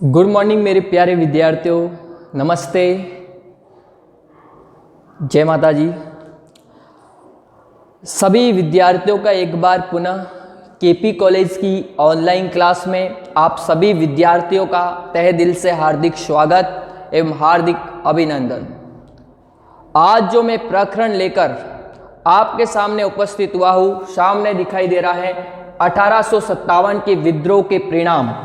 Good morning मेरे प्यारे विद्यार्थियों, नमस्ते, जय माता जी। सभी विद्यार्थियों का एक बार पुनः केपी कॉलेज की ऑनलाइन क्लास में आप सभी विद्यार्थियों का तहे दिल से हार्दिक स्वागत एवं हार्दिक अभिनंदन। आज जो मैं प्रकरण लेकर आपके सामने उपस्थित हुआ हूँ, सामने दिखाई दे रहा है 1857 के विद्रोह के परिणाम।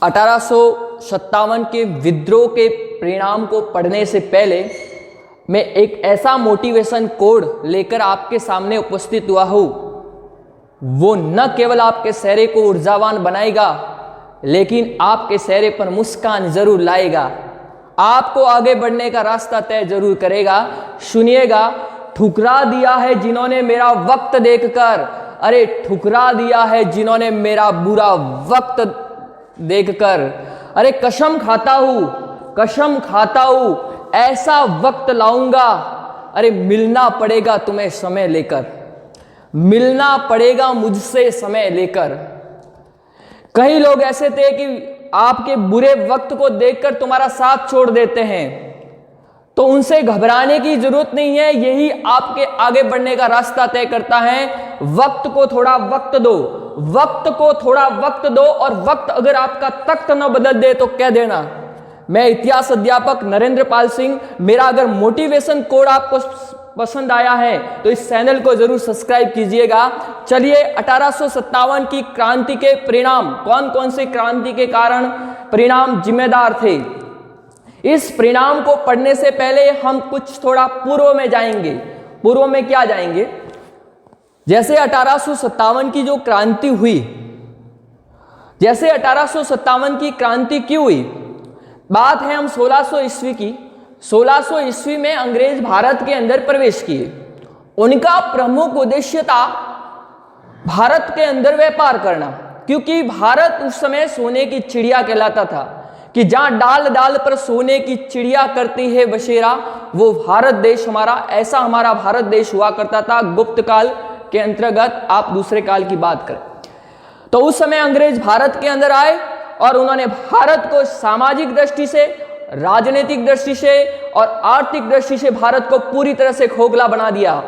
1857 के विद्रोह के परिणाम को पढ़ने से पहले मैं एक ऐसा मोटिवेशन कोड लेकर आपके सामने उपस्थित हुआ हूँ, वो न केवल आपके चेहरे को ऊर्जावान बनाएगा लेकिन आपके चेहरे पर मुस्कान जरूर लाएगा, आपको आगे बढ़ने का रास्ता तय जरूर करेगा। सुनिएगा, ठुकरा दिया है जिन्होंने मेरा वक्त देखकर, अरे ठुकरा दिया है जिन्होंने मेरा बुरा वक्त देखकर, अरे कसम खाता हूं ऐसा वक्त लाऊंगा, अरे मिलना पड़ेगा तुम्हें समय लेकर, मिलना पड़ेगा मुझसे समय लेकर। कई लोग ऐसे थे कि आपके बुरे वक्त को देखकर तुम्हारा साथ छोड़ देते हैं, तो उनसे घबराने की जरूरत नहीं है, यही आपके आगे बढ़ने का रास्ता तय करता है। वक्त को थोड़ा वक्त दो, वक्त को थोड़ा वक्त दो, और वक्त अगर आपका तख्त न बदल दे तो कह देना। मैं इतिहास अध्यापक नरेंद्र पाल सिंह। मेरा अगर मोटिवेशन कोड आपको पसंद आया है तो इस चैनल को जरूर सब्सक्राइब कीजिएगा। चलिए, 1857 की क्रांति के परिणाम, कौन कौन से क्रांति के कारण परिणाम जिम्मेदार थे, इस परिणाम को पढ़ने से पहले हम कुछ थोड़ा पूर्व में जाएंगे। पूर्व में क्या जाएंगे? जैसे 1857 की जो क्रांति हुई, जैसे 1857 की क्रांति क्यों हुई? बात है हम 1600 ईस्वी की। 1600 ईस्वी में अंग्रेज भारत के अंदर प्रवेश किए। उनका प्रमुख उद्देश्य था भारत के अंदर व्यापार करना, क्योंकि भारत उस समय सोने की चिड़िया कहलाता था, कि जहां डाल डाल पर सोने की चिड़िया करती है बसेरा, वो भारत देश हमारा, ऐसा हमारा भारत देश हुआ करता था गुप्त काल के अंतर्गत। आप दूसरे काल की बात करें तो उस समय अंग्रेज भारत के अंदर आए और उन्होंने भारत को सामाजिक दृष्टि से, राजनीतिक दृष्टि से और आर्थिक दृष्टि से भारत को पूरी तरह से खोखला बना दिया।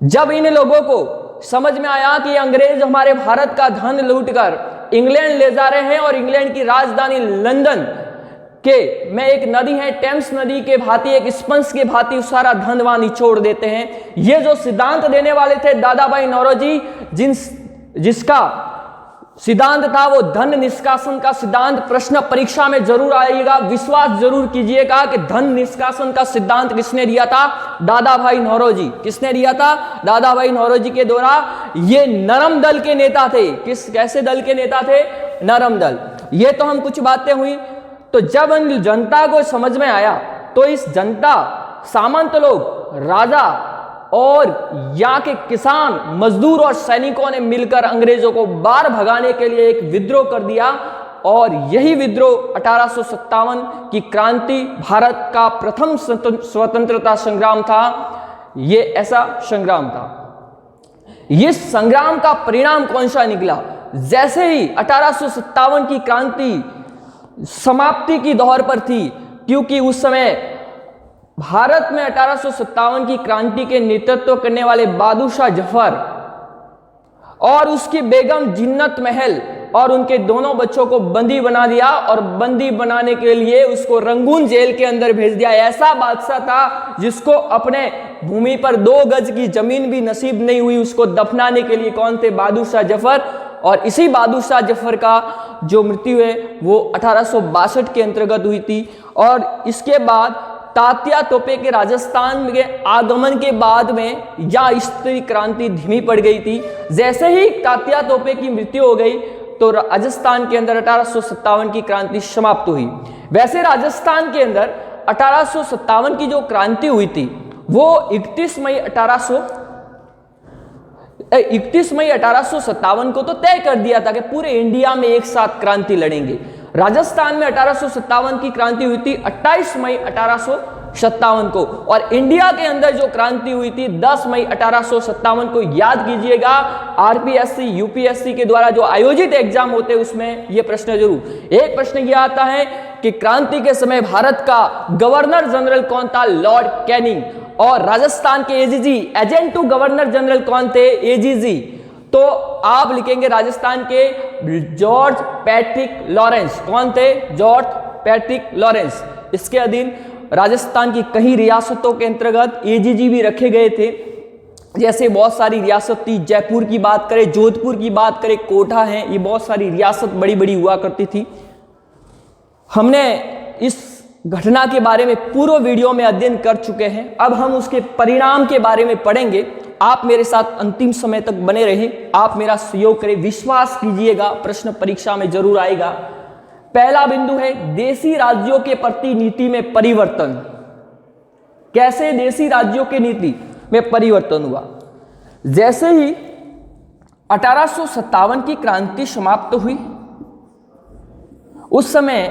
जब इन लोगों को समझ में आया कि अंग्रेज हमारे भारत का धन लूटकर इंग्लैंड ले जा रहे हैं और इंग्लैंड की राजधानी लंदन के में एक नदी है टेम्स नदी के भांति, एक स्पंज के भांति सारा धन वहां निचोड़ देते हैं। ये जो सिद्धांत देने वाले थे दादा भाई नौरोजी, जिसका सिद्धांत था वो धन निष्कासन का सिद्धांत। प्रश्न परीक्षा में जरूर आएगा, विश्वास जरूर कीजिएगा कि धन निष्कासन का सिद्धांत किसने दिया था? दादा भाई नौरोजी। किसने दिया था? दादा भाई नौरोजी के द्वारा। ये नरम दल के नेता थे। कैसे दल के नेता थे? नरम दल। ये तो हम कुछ बातें हुई। तो जब जनता को समझ में आया तो इस जनता, सामंत लोग, राजा और यहाँ के किसान, मजदूर और सैनिकों ने मिलकर अंग्रेजों को बाहर भगाने के लिए एक विद्रोह कर दिया, और यही विद्रोह 1857 की क्रांति भारत का प्रथम स्वतंत्रता संग्राम था। ये ऐसा संग्राम था। इस संग्राम का परिणाम कौन सा निकला? जैसे ही 1857 की क्रांति समाप्ति की दौर पर थी, क्योंकि उस समय भारत में 1857 की क्रांति के नेतृत्व करने वाले बहादुर शाह जफर और उसकी बेगम जिन्नत महल और उनके दोनों बच्चों को बंदी बना दिया, और बंदी बनाने के लिए उसको रंगून जेल के अंदर भेज दिया। ऐसा बादशाह था जिसको अपने भूमि पर 2 गज की जमीन भी नसीब नहीं हुई उसको दफनाने के लिए। कौन थे? बहादुर शाह जफर। और इसी बहादुर शाह जफर का जो मृत्यु है वो 1862 के अंतर्गत हुई थी। और इसके बाद तात्या तोपे के राजस्थान के आगमन के बाद में यह स्त्री क्रांति धीमी पड़ गई थी। जैसे ही तात्या तोपे की मृत्यु हो गई तो राजस्थान के अंदर 1857 की क्रांति समाप्त हुई। वैसे राजस्थान के अंदर 1857 की जो क्रांति हुई थी वो 31 मई 1857 को तो तय कर दिया था कि पूरे इंडिया में एक साथ क्रांति लड़ेंगे। राजस्थान में 1857 की क्रांति हुई थी 28 मई 1857 1857 को। और इंडिया के अंदर जो क्रांति हुई थी 10 मई 1857 को, याद कीजिएगा। आरपीएससी यूपीएससी के द्वारा जो आयोजित एग्जाम होते हैं उसमें यह प्रश्न जरूर, एक प्रश्न यह आता है कि क्रांति के समय भारत का गवर्नर जनरल कौन था? Lord Canning. और राजस्थान के AGG, agent to governor general कौन थे? एजीजी। तो आप लिखेंगे राजस्थान के जॉर्ज पैट्रिक लॉरेंस। कौन थे? George Patrick Lawrence. इसके अधीन राजस्थान की कई रियासतों के अंतर्गत एजीजी भी रखे गए थे। जैसे बहुत सारी रियासत थी, जयपुर की बात करें, जोधपुर की बात करें, कोटा है, ये बहुत सारी रियासत बड़ी बड़ी हुआ करती थी। हमने इस घटना के बारे में पूर्व वीडियो में अध्ययन कर चुके हैं। अब हम उसके परिणाम के बारे में पढ़ेंगे। आप मेरे साथ अंतिम समय तक बने रहें, आप मेरा सहयोग करें, विश्वास कीजिएगा प्रश्न परीक्षा में जरूर आएगा। पहला बिंदु है देशी राज्यों के प्रति नीति में परिवर्तन। कैसे देशी राज्यों के नीति में परिवर्तन हुआ? जैसे ही 1857 की क्रांति समाप्त हुई, उस समय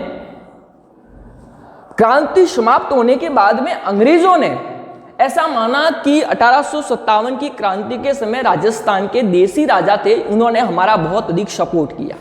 क्रांति समाप्त होने के बाद में अंग्रेजों ने ऐसा माना कि 1857 की क्रांति के समय राजस्थान के देशी राजा थे, उन्होंने हमारा बहुत अधिक सपोर्ट किया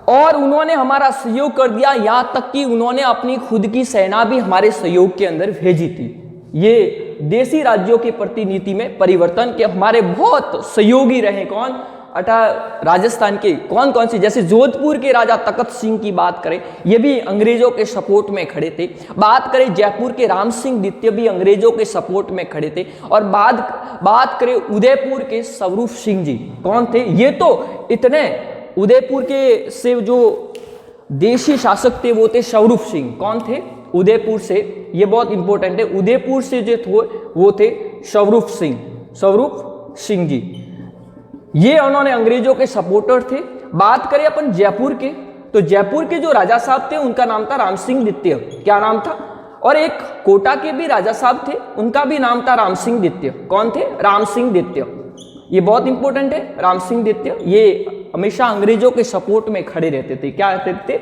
और उन्होंने हमारा सहयोग कर दिया। यहां तक कि उन्होंने अपनी खुद की सेना भी हमारे सहयोग के अंदर भेजी थी। ये देशी राज्यों के प्रति नीति में परिवर्तन के हमारे बहुत सहयोगी रहे। कौन? राजस्थान के कौन कौन से? जैसे जोधपुर के राजा तखत सिंह की बात करें, ये भी अंग्रेजों के सपोर्ट में खड़े थे। बात करें जयपुर के राम सिंह द्वितीय भी अंग्रेजों के सपोर्ट में खड़े थे। और बात करें उदयपुर के स्वरूप सिंह जी, कौन थे? ये तो इतने, उदयपुर के से जो देशी शासक थे वो थे स्वरूप सिंह। कौन थे? उदयपुर से, ये बहुत इंपॉर्टेंट है, उदयपुर से जो थे वो थे स्वरूप सिंह, स्वरूप सिंह जी। ये उन्होंने अंग्रेजों के सपोर्टर थे। बात करें अपन जयपुर के, तो जयपुर के जो राजा साहब थे उनका नाम था राम सिंह द्वितीय। क्या नाम था? और एक कोटा के भी राजा साहब थे, उनका भी नाम था राम सिंह द्वितीय। कौन थे? राम सिंह द्वितीय। ये बहुत इंपॉर्टेंट है, राम सिंह द्वितीय। ये हमेशा अंग्रेजों के सपोर्ट में खड़े रहते थे। क्या रहते थे?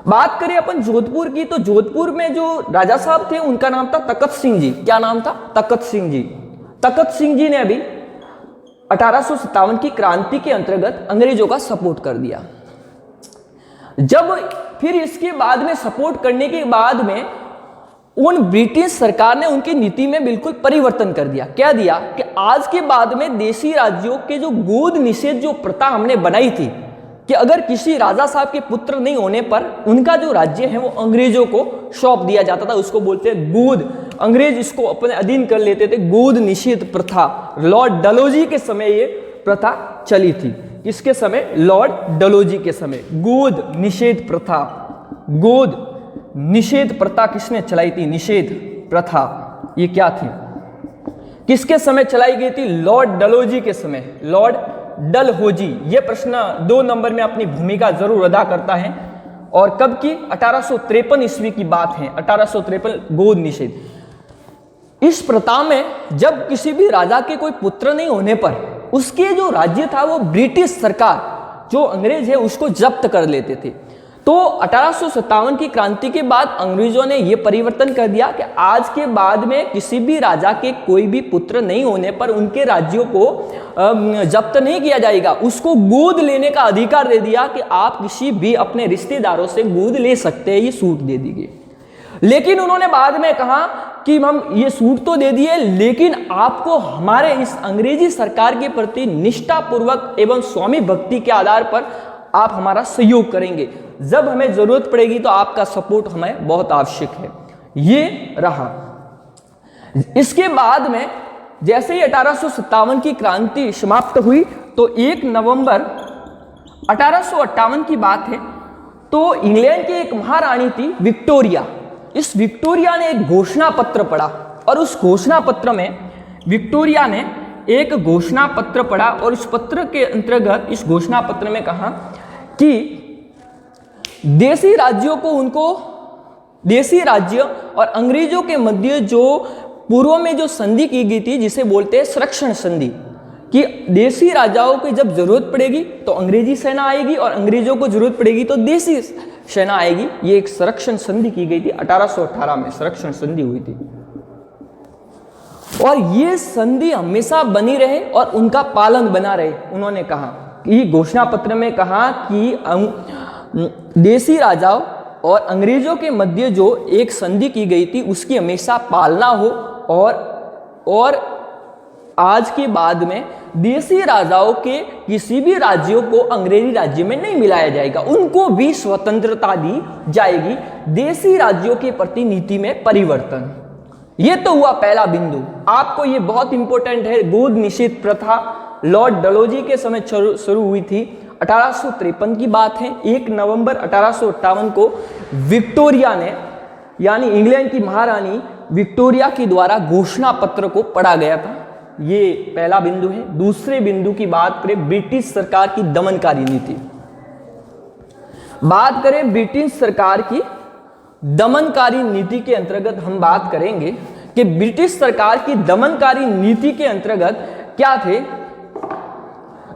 बात करें अपन जोधपुर की, तो जोधपुर में जो राजा साहब थे उनका नाम था तखत सिंह जी। क्या नाम था? तखत सिंह जी। तखत सिंह जी ने अभी 1857 की क्रांति के अंतर्गत अंग्रेजों का सपोर्ट कर दिया। जब फिर इसके बाद में सपोर्ट करने के बाद में उन ब्रिटिश सरकार ने उनकी नीति में बिल्कुल परिवर्तन कर दिया। क्या दिया कि आज के बाद में देशी राज्यों के जो गोद निषेध जो प्रथा हमने बनाई थी कि अगर किसी राजा साहब के पुत्र नहीं होने पर उनका जो राज्य है वो अंग्रेजों को सौंप दिया जाता था, उसको बोलते हैं गोद। अंग्रेज इसको अपने अधीन कर लेते थे, गोद निषेध प्रथा। लॉर्ड डलहौजी के समय ये प्रथा चली थी। किसके समय? लॉर्ड डलहौजी के समय गोद निषेध प्रथा। गोद निषेध प्रथा किसने चलाई थी? निषेध प्रथा ये क्या थी? किसके समय चलाई गई थी? लॉर्ड डलहौजी के समय। लॉर्ड डलहौजी। यह प्रश्न 2 नंबर में अपनी भूमिका जरूर अदा करता है। और कब की? 1853 ईस्वी की बात है। 1853 गोद निषेध। इस प्रथा में जब किसी भी राजा के कोई पुत्र नहीं होने पर उसके जो राज्य था वो ब्रिटिश सरकार जो अंग्रेज है उसको जब्त कर लेते थे। तो 1857 की क्रांति के बाद अंग्रेजों ने यह परिवर्तन कर दिया कि आज के बाद में किसी भी राजा के कोई भी पुत्र नहीं होने पर उनके राज्यों को जब्त नहीं किया जाएगा, उसको गोद लेने का अधिकार दे दिया कि आप किसी भी अपने रिश्तेदारों से गोद ले सकते हैं, ये छूट दे दी गई। लेकिन उन्होंने बाद में कहा कि हम ये छूट तो दे दिए, लेकिन आपको हमारे इस अंग्रेजी सरकार के प्रति निष्ठापूर्वक एवं स्वामी भक्ति के आधार पर आप हमारा सहयोग करेंगे। जब हमें जरूरत पड़ेगी तो आपका सपोर्ट हमें बहुत आवश्यक है। ये रहा। इसके बाद में जैसे ही 1857 की क्रांति समाप्त हुई तो 1 नवंबर 1858 की बात है, तो इंग्लैंड की एक महारानी थी विक्टोरिया। इस विक्टोरिया ने एक घोषणा पत्र पढ़ा और उस घोषणा पत्र में विक्टोरिया ने एक घोषणा पत्र पढ़ा और इस पत्र के अंतर्गत इस घोषणा पत्र में कहा कि देशी राज्यों को उनको देशी राज्य और अंग्रेजों के मध्य जो पूर्व में जो संधि की गई थी जिसे बोलते हैं संरक्षण संधि, कि देशी राजाओं की जब जरूरत पड़ेगी तो अंग्रेजी सेना आएगी और अंग्रेजों को जरूरत पड़ेगी तो देशी सेना आएगी। ये एक संरक्षण संधि की गई थी 1818 में, संरक्षण संधि हुई थी। और ये संधि हमेशा बनी रहे और उनका पालन बना रहे। उन्होंने कहा कि घोषणा पत्र में कहा कि देशी राजाओं और अंग्रेजों के मध्य जो एक संधि की गई थी उसकी हमेशा पालना हो, और आज के बाद में देशी राजाओं के किसी भी राज्यों को अंग्रेजी राज्य में नहीं मिलाया जाएगा, उनको भी स्वतंत्रता दी जाएगी। देशी राज्यों के प्रति नीति में परिवर्तन, ये तो हुआ पहला बिंदु। आपको ये बहुत इंपॉर्टेंट है। गोद निषेध प्रथा लॉर्ड डलहौजी के समय शुरू हुई थी। 1853 की बात है। 1 नवंबर 1858 को विक्टोरिया ने, यानी इंग्लैंड की महारानी विक्टोरिया के द्वारा घोषणा पत्र को पढ़ा गया था। ये पहला बिंदु है। दूसरे बिंदु की बात करें, ब्रिटिश सरकार की दमनकारी नीति। बात करें ब्रिटिश सरकार की दमनकारी नीति के अंतर्गत हम बात करेंगे कि ब्रिटिश सरकार की दमनकारी नीति के अंतर्गत क्या थे।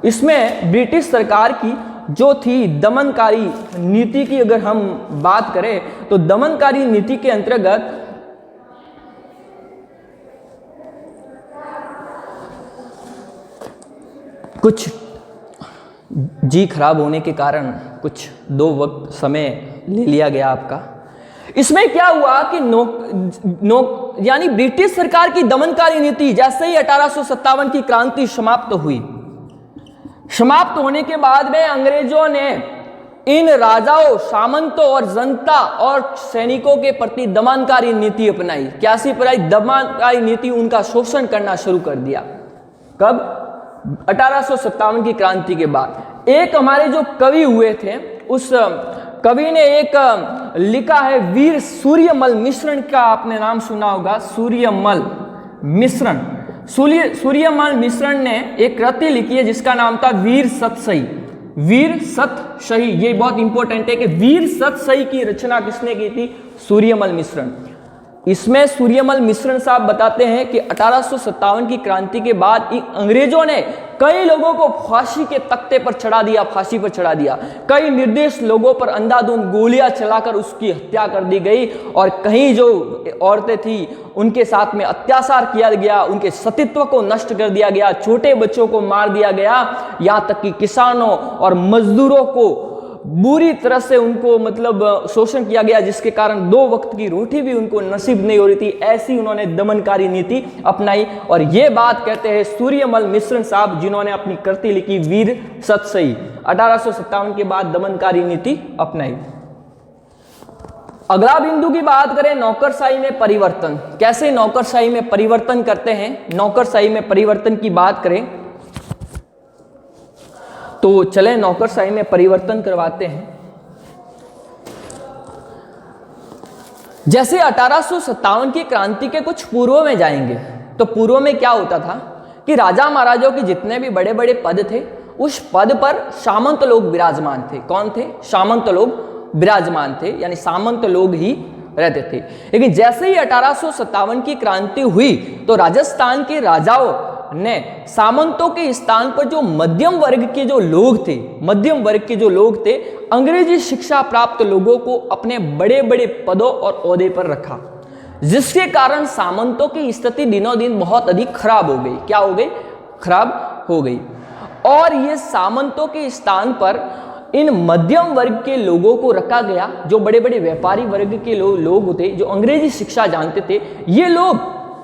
इसमें ब्रिटिश सरकार की जो थी दमनकारी नीति की अगर हम बात करें तो दमनकारी नीति के अंतर्गत कुछ जी खराब होने के कारण कुछ 2 वक्त समय ले लिया गया आपका। इसमें क्या हुआ कि यानी ब्रिटिश सरकार की दमनकारी नीति जैसे ही 1857 की क्रांति समाप्त हुई, समाप्त होने के बाद में अंग्रेजों ने इन राजाओं, सामंतों और जनता और सैनिकों के प्रति दमनकारी नीति अपनाई। कैसी अपनाई? दमनकारी नीति, उनका शोषण करना शुरू कर दिया। कब? 1857 की क्रांति के बाद। एक हमारे जो कवि हुए थे, उस कवि ने एक लिखा है, वीर सूर्यमल मिश्रण का आपने नाम सुना होगा। सूर्यमल मिश्रण, सूर्यमल मिश्रण ने एक कृति लिखी है जिसका नाम था वीर सतसई। वीर सतसई, ये बहुत इंपॉर्टेंट है कि वीर सतसई की रचना किसने की थी? सूर्यमल मिश्रण। इसमें सूर्यमल मिश्रण साहब बताते हैं कि 1857 की क्रांति के बाद अंग्रेजों ने कई लोगों को फांसी के तख्ते पर चढ़ा दिया, फांसी पर चढ़ा दिया। कई निर्दोष लोगों पर अंधाधुंध गोलियां चलाकर उसकी हत्या कर दी गई, और कहीं जो औरतें थी उनके साथ में अत्याचार किया गया, उनके सतीत्व को नष्ट कर दिया गया, छोटे बच्चों को मार दिया गया, यहाँ तक कि किसानों और मजदूरों को बुरी तरह से उनको मतलब शोषण किया गया, जिसके कारण 2 वक्त की रोटी भी उनको नसीब नहीं हो रही थी। ऐसी उन्होंने दमनकारी नीति अपनाई, और ये बात कहते हैं सूर्यमल मिश्रण साहब, जिन्होंने अपनी कृति लिखी वीर सतसई। 1857 के बाद दमनकारी नीति अपनाई। अगला बिंदु की बात करें, नौकरशाही में परिवर्तन। कैसे नौकरशाही में परिवर्तन करते हैं? नौकरशाही में परिवर्तन की बात करें तो चलें नौकरशाही में परिवर्तन करवाते हैं। जैसे 1857 की क्रांति के कुछ पूर्व में जाएंगे तो पूर्व में क्या होता था कि राजा महाराजाओं के जितने भी बड़े बड़े पद थे, उस पद पर सामंत लोग विराजमान थे। कौन थे? सामंत लोग विराजमान थे, यानी सामंत लोग ही रहते थे। लेकिन जैसे ही 1857 की क्रांति हुई तो राजस्थान के राजाओं ने सामंतों के स्थान पर जो मध्यम वर्ग के जो लोग थे, मध्यम वर्ग के जो लोग थे, अंग्रेजी शिक्षा प्राप्त लोगों को अपने बड़े बड़े पदों और ओहदे पर रखा, जिसके कारण सामंतों की स्थिति दिनों दिन बहुत अधिक खराब हो गई। क्या हो गई? खराब हो गई। और ये सामंतों के स्थान पर इन मध्यम वर्ग के लोगों को रखा गया, जो बड़े बड़े व्यापारी वर्ग के लोग थे, जो अंग्रेजी शिक्षा जानते थे। ये लोग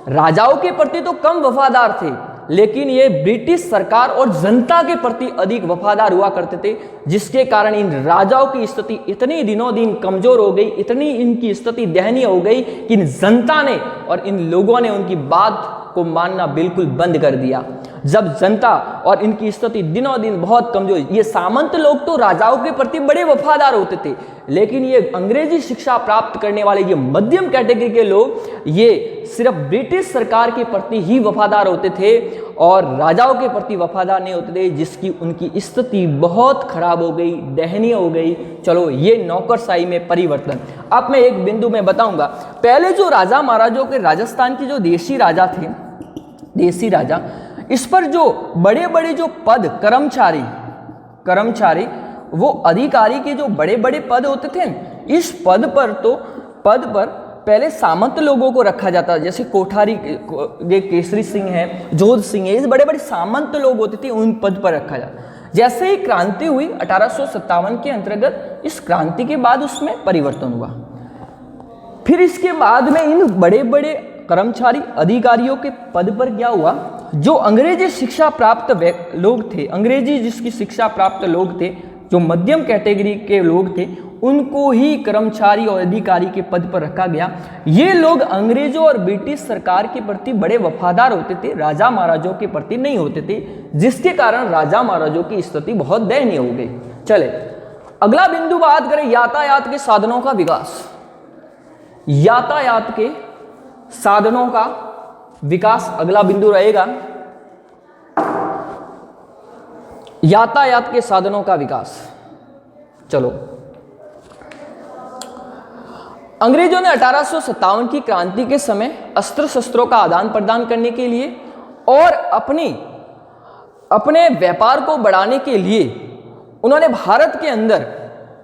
राजाओं के प्रति तो कम वफादार थे, लेकिन ये ब्रिटिश सरकार और जनता के प्रति अधिक वफादार हुआ करते थे, जिसके कारण इन राजाओं की स्थिति इतनी दिनों दिन कमजोर हो गई, इतनी इनकी स्थिति दयनीय हो गई कि इन जनता ने और इन लोगों ने उनकी बात को मानना बिल्कुल बंद कर दिया। जब जनता और इनकी स्थिति दिनों दिन बहुत कमजोर, ये सामंत लोग तो राजाओं के प्रति बड़े वफादार होते थे, लेकिन ये अंग्रेजी शिक्षा प्राप्त करने वाले ये मध्यम कैटेगरी के लोग ये सिर्फ ब्रिटिश सरकार के प्रति ही वफादार होते थे और राजाओं के प्रति वफादार नहीं होते थे, जिसकी उनकी स्थिति बहुत खराब हो गई, दयनीय हो गई। चलो, ये नौकरशाही में परिवर्तन। अब मैं एक बिंदु में बताऊंगा। पहले जो राजा महाराजों के राजस्थान के जो देशी राजा थे, देशी राजा, इस पर जो बड़े बड़े जो पद कर्मचारी वो अधिकारी के जो बड़े बड़े पद होते थे, इस पद पर पहले सामंत लोगों को रखा जाता, जैसे कोठारी ये केसरी सिंह है, जोध सिंह है, ये बड़े बड़े सामंत लोग होते थे, उन पद पर रखा जाता। जैसे ही क्रांति हुई 1857 के अंतर्गत, इस क्रांति के बाद उसमें परिवर्तन हुआ। फिर इसके बाद में इन बड़े बड़े कर्मचारी अधिकारियों के पद पर क्या हुआ, जो अंग्रेजी शिक्षा प्राप्त लोग थे, अंग्रेजी जिसकी शिक्षा प्राप्त लोग थे, जो मध्यम कैटेगरी के लोग थे, उनको ही कर्मचारी और अधिकारी के पद पर रखा गया। ये लोग अंग्रेजों और ब्रिटिश सरकार के प्रति बड़े वफादार होते थे, राजा महाराजों के प्रति नहीं होते थे, जिसके कारण राजा महाराजों की स्थिति बहुत दयनीय हो गई। चले अगला बिंदु बात करें यातायात के साधनों का विकास। यातायात के साधनों का विकास अगला बिंदु रहेगा। यातायात के साधनों का विकास। चलो, अंग्रेजों ने 1857 की क्रांति के समय अस्त्र शस्त्रों का आदान प्रदान करने के लिए और अपने व्यापार को बढ़ाने के लिए उन्होंने भारत के अंदर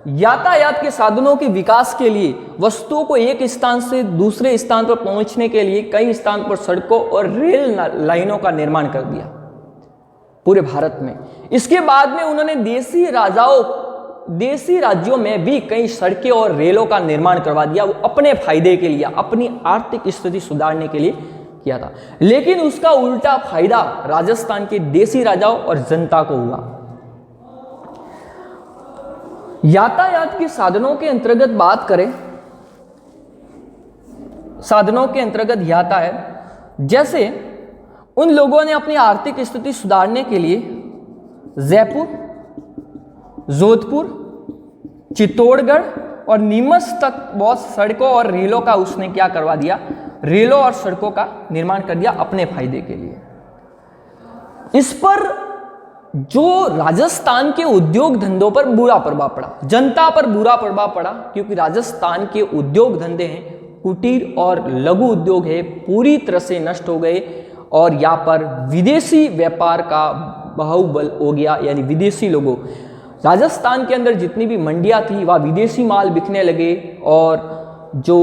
यातायात के साधनों के विकास के लिए वस्तुओं को एक स्थान से दूसरे स्थान पर पहुंचने के लिए कई स्थान पर सड़कों और रेल लाइनों का निर्माण कर दिया पूरे भारत में। इसके बाद में उन्होंने देशी राज्यों में भी कई सड़कें और रेलों का निर्माण करवा दिया, वो अपने फायदे के लिए, अपनी आर्थिक स्थिति सुधारने के लिए किया था। लेकिन उसका उल्टा फायदा राजस्थान के देशी राजाओं और जनता को हुआ। यातायात के साधनों के अंतर्गत बात करें, साधनों के अंतर्गत यातायात, जैसे उन लोगों ने अपनी आर्थिक स्थिति सुधारने के लिए जयपुर, जोधपुर, चित्तौड़गढ़ और नीमच तक बहुत सड़कों और रेलों का उसने क्या करवा दिया, रेलों और सड़कों का निर्माण कर दिया अपने फायदे के लिए। इस पर जो राजस्थान के उद्योग धंधों पर बुरा प्रभाव पड़ा, जनता पर बुरा प्रभाव पड़ा, क्योंकि राजस्थान के उद्योग धंधे हैं, कुटीर और लघु उद्योग है, पूरी तरह से नष्ट हो गए और यहाँ पर विदेशी व्यापार का बाहुबल हो गया। यानी विदेशी लोगों, राजस्थान के अंदर जितनी भी मंडियाँ थी वहाँ विदेशी माल बिकने लगे और जो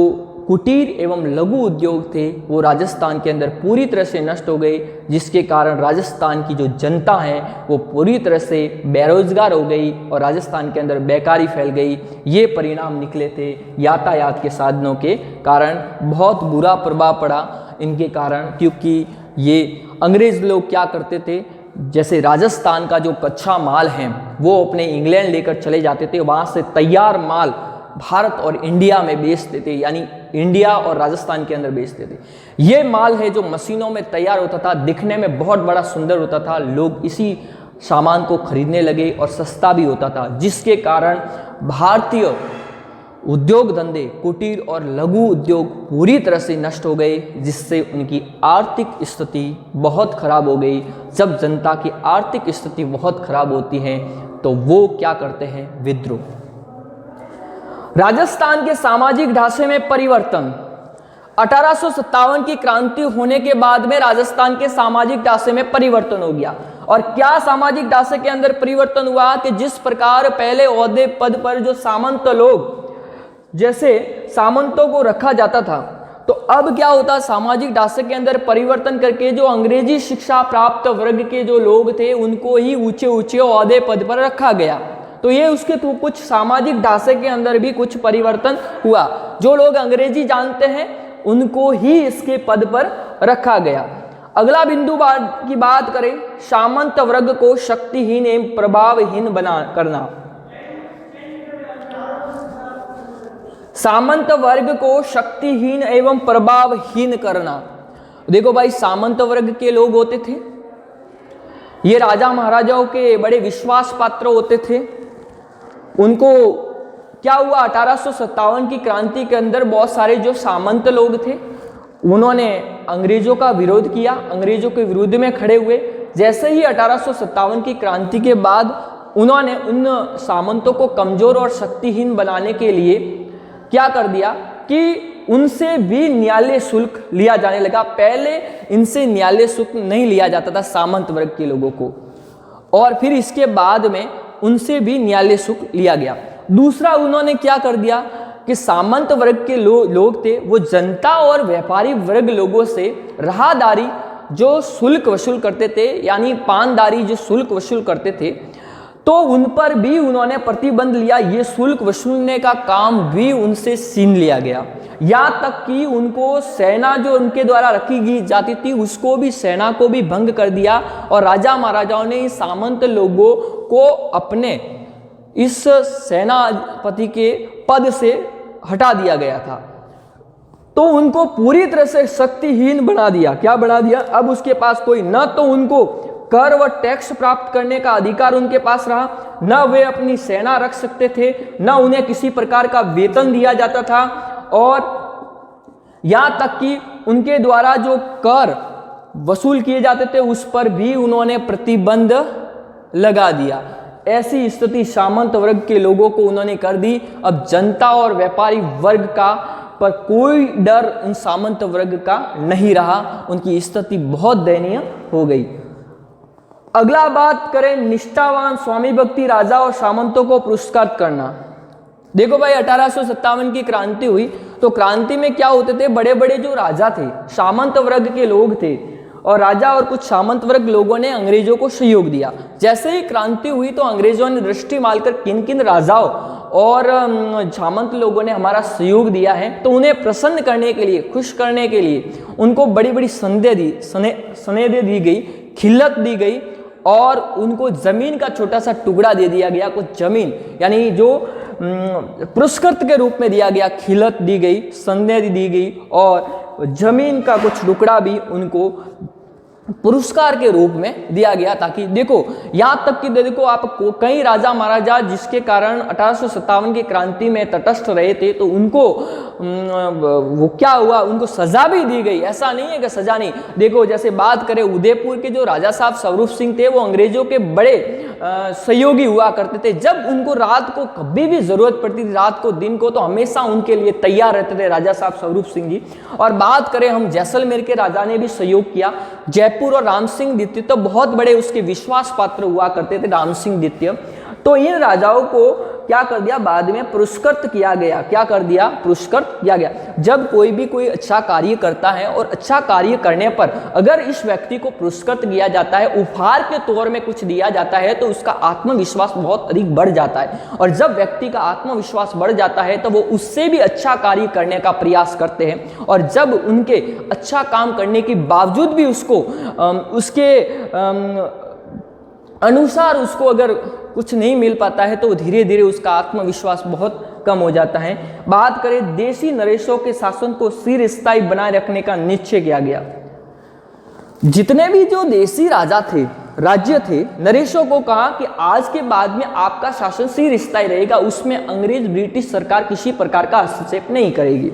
कुटीर एवं लघु उद्योग थे वो राजस्थान के अंदर पूरी तरह से नष्ट हो गए, जिसके कारण राजस्थान की जो जनता है वो पूरी तरह से बेरोजगार हो गई और राजस्थान के अंदर बेकारी फैल गई। ये परिणाम निकले थे यातायात के साधनों के कारण, बहुत बुरा प्रभाव पड़ा इनके कारण, क्योंकि ये अंग्रेज लोग क्या करते थे, जैसे राजस्थान का जो कच्चा माल है वो अपने इंग्लैंड लेकर चले जाते थे, वहाँ से तैयार माल भारत और इंडिया में बेचते थे, यानी इंडिया और राजस्थान के अंदर बेचते थे। ये माल है जो मशीनों में तैयार होता था, दिखने में बहुत बड़ा सुंदर होता था, लोग इसी सामान को खरीदने लगे और सस्ता भी होता था, जिसके कारण भारतीय उद्योग धंधे, कुटीर और लघु उद्योग पूरी तरह से नष्ट हो गए, जिससे उनकी आर्थिक स्थिति बहुत खराब हो गई। जब जनता की आर्थिक स्थिति बहुत खराब होती है तो वो क्या करते हैं, विद्रोह। राजस्थान के सामाजिक ढांचे में परिवर्तन। 1857 की क्रांति होने के बाद में राजस्थान के सामाजिक ढांचे में परिवर्तन हो गया। और क्या सामाजिक ढांचे के अंदर परिवर्तन हुआ कि जिस प्रकार पहले ओहदे पद पर जो सामंत लोग, जैसे सामंतों को रखा जाता था, तो अब क्या होता, सामाजिक ढांचे के अंदर परिवर्तन करके जो अंग्रेजी शिक्षा प्राप्त वर्ग के जो लोग थे उनको ही ऊंचे ऊंचे ओहदे पद पर रखा गया। तो ये उसके तो कुछ सामाजिक ढांचे के अंदर भी कुछ परिवर्तन हुआ। जो लोग अंग्रेजी जानते हैं उनको ही इसके पद पर रखा गया। अगला बिंदु की बात करें, सामंत वर्ग को शक्तिहीन एवं प्रभावहीन करना। सामंत वर्ग को शक्तिहीन एवं प्रभावहीन करना। देखो भाई, सामंत वर्ग के लोग होते थे, ये राजा महाराजाओं के बड़े विश्वास पात्र होते थे। उनको क्या हुआ, 1857 की क्रांति के अंदर बहुत सारे जो सामंत लोग थे उन्होंने अंग्रेजों का विरोध किया, अंग्रेजों के विरुद्ध में खड़े हुए। जैसे ही 1857 की क्रांति के बाद उन्होंने उन सामंतों को कमजोर और शक्तिहीन बनाने के लिए क्या कर दिया कि उनसे भी न्यायालय शुल्क लिया जाने लगा। पहले इनसे न्यायालय शुल्क नहीं लिया जाता था सामंत वर्ग के लोगों को। और फिर इसके बाद में उनसे भी न्यायालय शुल्क लिया गया। दूसरा उन्होंने क्या कर दिया कि सामंत वर्ग के लोग थे, वो जनता और व्यापारी वर्ग लोगों से राहदारी जो शुल्क वसूल करते थे, यानी पानदारी जो शुल्क वसूल करते थे, तो उन पर भी उन्होंने प्रतिबंध लिया। ये शुल्क वसूलने का काम भी उनसे छीन लिया गया। यहाँ तक कि उनको सेना जो उनके द्वारा रखी जाती थी, उसको भी, सेना को भी भंग कर दिया और राजा महाराजाओं ने इस सामंत लोगों को अपने इस सेनापति के पद से हटा दिया गया था। तो उनको पूरी तरह से शक्तिहीन बना दिया। क्या बना दिया? अब उसके पास कोई, न तो उनको कर व टैक्स प्राप्त करने का अधिकार उनके पास रहा, न वे अपनी सेना रख सकते थे, न उन्हें किसी प्रकार का वेतन दिया जाता था, और यहां तक कि उनके द्वारा जो कर वसूल किए जाते थे उस पर भी उन्होंने प्रतिबंध लगा दिया। ऐसी स्थिति सामंत वर्ग के लोगों को उन्होंने कर दी। अब जनता और व्यापारी वर्ग का पर कोई डर इन सामंत वर्ग का नहीं रहा। उनकी स्थिति बहुत दयनीय हो गई। अगला बात करें, निष्ठावान स्वामी भक्ति राजा और सामंतों को पुरस्कृत करना। देखो भाई, 1857 की क्रांति हुई, तो क्रांति में क्या होते थे, बड़े बड़े जो राजा थे, सामंत वर्ग के लोग थे, और राजा और कुछ सामंत वर्ग लोगों ने अंग्रेजों को सहयोग दिया। जैसे ही क्रांति हुई तो अंग्रेजों ने दृष्टि मारकर किन किन राजाओं और सामंत लोगों ने हमारा सहयोग दिया है, तो उन्हें प्रसन्न करने के लिए, खुश करने के लिए उनको बड़ी बड़ी सनेदें दी गई, खिल्लत दी गई, और उनको जमीन का छोटा सा टुकड़ा दे दिया गया। कुछ जमीन यानी जो पुरस्कृत के रूप में दिया गया, खिल्लत दी गई, सनेद दी गई, और जमीन का कुछ टुकड़ा भी उनको पुरस्कार के रूप में दिया गया। ताकि देखो, यहाँ तक कि देखो आप कई राजा महाराजा जिसके कारण 1857 की क्रांति में तटस्थ रहे थे, तो उनको वो क्या हुआ, उनको सजा भी दी गई। ऐसा नहीं है कि सजा नहीं। देखो, जैसे बात करें उदयपुर के जो राजा साहब स्वरूप सिंह थे, वो अंग्रेजों के बड़े सहयोगी हुआ करते थे। जब उनको रात को कभी भी जरूरत पड़ती थी, रात को दिन को, तो हमेशा उनके लिए तैयार रहते थे राजा साहब स्वरूप सिंह जी। और बात करें हम जैसलमेर के राजा ने भी सहयोग किया। जयपुर और राम सिंह द्वितीय तो बहुत बड़े उसके विश्वास पात्र हुआ करते थे, राम सिंह द्वितीय। तो इन राजाओं को क्या कर दिया, बाद में पुरस्कृत किया गया। क्या कर दिया, पुरस्कृत किया गया। जब कोई अच्छा कार्य करता है और अच्छा कार्य करने पर अगर इस व्यक्ति को पुरस्कृत किया जाता है, उपहार के तौर में कुछ दिया जाता है, तो उसका आत्मविश्वास बहुत अधिक बढ़ जाता है। और जब व्यक्ति का आत्मविश्वास बढ़ जाता है तो वो उससे भी अच्छा कार्य करने का प्रयास करते हैं। और जब उनके अच्छा काम करने के बावजूद भी उसको उसके अनुसार उसको अगर कुछ नहीं मिल पाता है, तो धीरे धीरे उसका आत्मविश्वास बहुत कम हो जाता है। बात करें, देशी नरेशों के शासन को चिरस्थायी बनाए रखने का निश्चय किया गया। जितने भी जो देशी राजा थे, राज्य थे, नरेशों को कहा कि आज के बाद में आपका शासन चिरस्थायी रहेगा, उसमें अंग्रेज ब्रिटिश सरकार किसी प्रकार का हस्तक्षेप नहीं करेगी।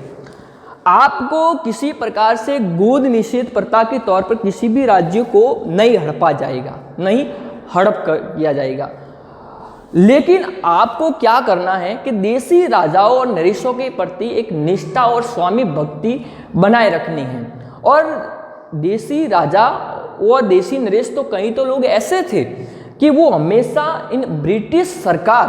आपको किसी प्रकार से गोद निषेध प्रथा के तौर पर किसी भी राज्य को नहीं हड़पा जाएगा, नहीं हड़प किया जाएगा। लेकिन आपको क्या करना है कि देशी राजाओं और नरेशों के प्रति एक निष्ठा और स्वामी भक्ति बनाए रखनी है। और देशी राजा और देशी नरेश तो कई तो लोग ऐसे थे कि वो हमेशा इन ब्रिटिश सरकार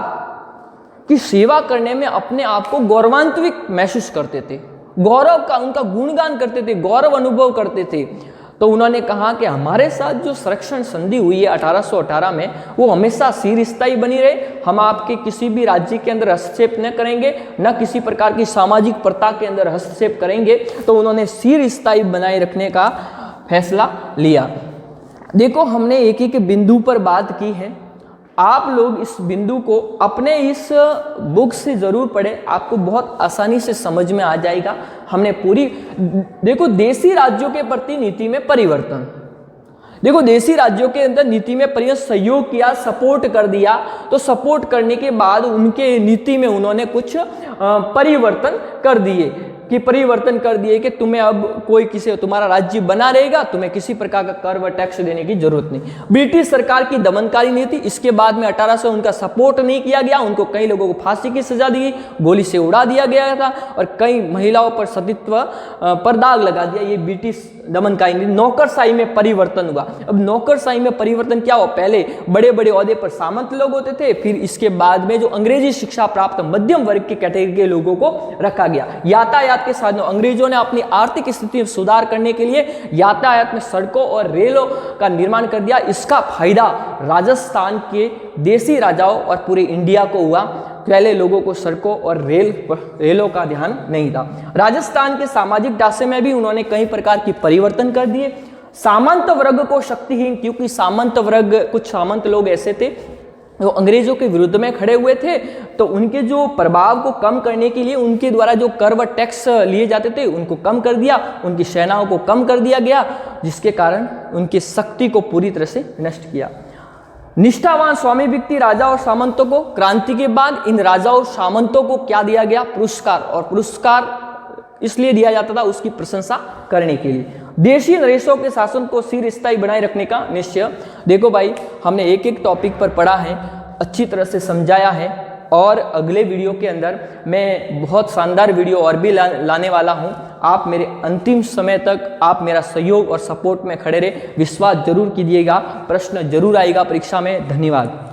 की सेवा करने में अपने आप को गौरवान्वित महसूस करते थे, गौरव का उनका गुणगान करते थे, गौरव अनुभव करते थे। तो उन्होंने कहा कि हमारे साथ जो संरक्षण संधि हुई है 1818 में, वो हमेशा चिरस्थायी बनी रहे। हम आपके किसी भी राज्य के अंदर हस्तक्षेप न करेंगे, न किसी प्रकार की सामाजिक प्रथा के अंदर हस्तक्षेप करेंगे। तो उन्होंने चिरस्थायी बनाए रखने का फैसला लिया। देखो, हमने एक एक बिंदु पर बात की है। आप लोग इस बिंदु को अपने इस बुक से जरूर पढ़ें, आपको बहुत आसानी से समझ में आ जाएगा। हमने पूरी देखो, देशी राज्यों के प्रति नीति में परिवर्तन, देखो देशी राज्यों के अंदर नीति में सहयोग किया, सपोर्ट कर दिया। तो सपोर्ट करने के बाद उनके नीति में उन्होंने कुछ परिवर्तन कर दिए कि तुम्हें अब कोई किसी तुम्हारा राज्य बना रहेगा, तुम्हें किसी प्रकार का कर व टैक्स देने की जरूरत नहीं। ब्रिटिश सरकार की दमनकारी नीति, इसके बाद में 1800 उनका सपोर्ट नहीं किया गया। उनको कई लोगों को फांसी की सजा दी, गोली से उड़ा दिया गया था, और कई महिलाओं पर सतीत्व पर दाग लगा दिया। ये ब्रिटिश दमनकारी, नौकरशाही में परिवर्तन हुआ। अब नौकरशाही में परिवर्तन क्या हुआ, पहले बड़े बड़े ओहदे पर सामंत लोग होते थे, फिर इसके बाद में जो अंग्रेजी शिक्षा प्राप्त मध्यम वर्ग के कैटेगरी के लोगों को रखा गया। यातायात के साधनों, अंग्रेजों ने अपनी आर्थिक स्थिति में सुधार करने के लिए यातायात में सड़कों और रेलों का निर्माण कर दिया। इसका फायदा राजस्थान के देसी राजाओं और पूरे इंडिया को हुआ। पहले लोगों को सड़कों और रेलों का ध्यान नहीं था। राजस्थान के सामाजिक ढांचे में भी उन्होंने कई प्रकार की परिवर्तन कर दिए। सामंत वर्ग को शक्तिहीन, क्योंकि सामंत वर्ग, कुछ सामंत लोग ऐसे थे जो अंग्रेजों के विरुद्ध में खड़े हुए थे, तो उनके जो प्रभाव को कम करने के लिए उनके द्वारा जो कर व टैक्स लिए जाते थे उनको कम कर दिया, उनकी सेनाओं को कम कर दिया गया, जिसके कारण उनकी शक्ति को पूरी तरह से नष्ट किया। निष्ठावान स्वामी व्यक्ति राजा और सामंतों को, क्रांति के बाद इन राजाओं और सामंतों को क्या दिया गया, पुरस्कार, और पुरस्कार इसलिए दिया जाता था उसकी प्रशंसा करने के लिए। देशी नरेशों के शासन को चिर स्थायी बनाए रखने का निश्चय। देखो भाई, हमने एक एक टॉपिक पर पढ़ा है, अच्छी तरह से समझाया है, और अगले वीडियो के अंदर मैं बहुत शानदार वीडियो और भी लाने वाला हूं। आप मेरे अंतिम समय तक आप मेरा सहयोग और सपोर्ट में खड़े रहे, विश्वास जरूर कीजिएगा, प्रश्न जरूर आएगा परीक्षा में। धन्यवाद।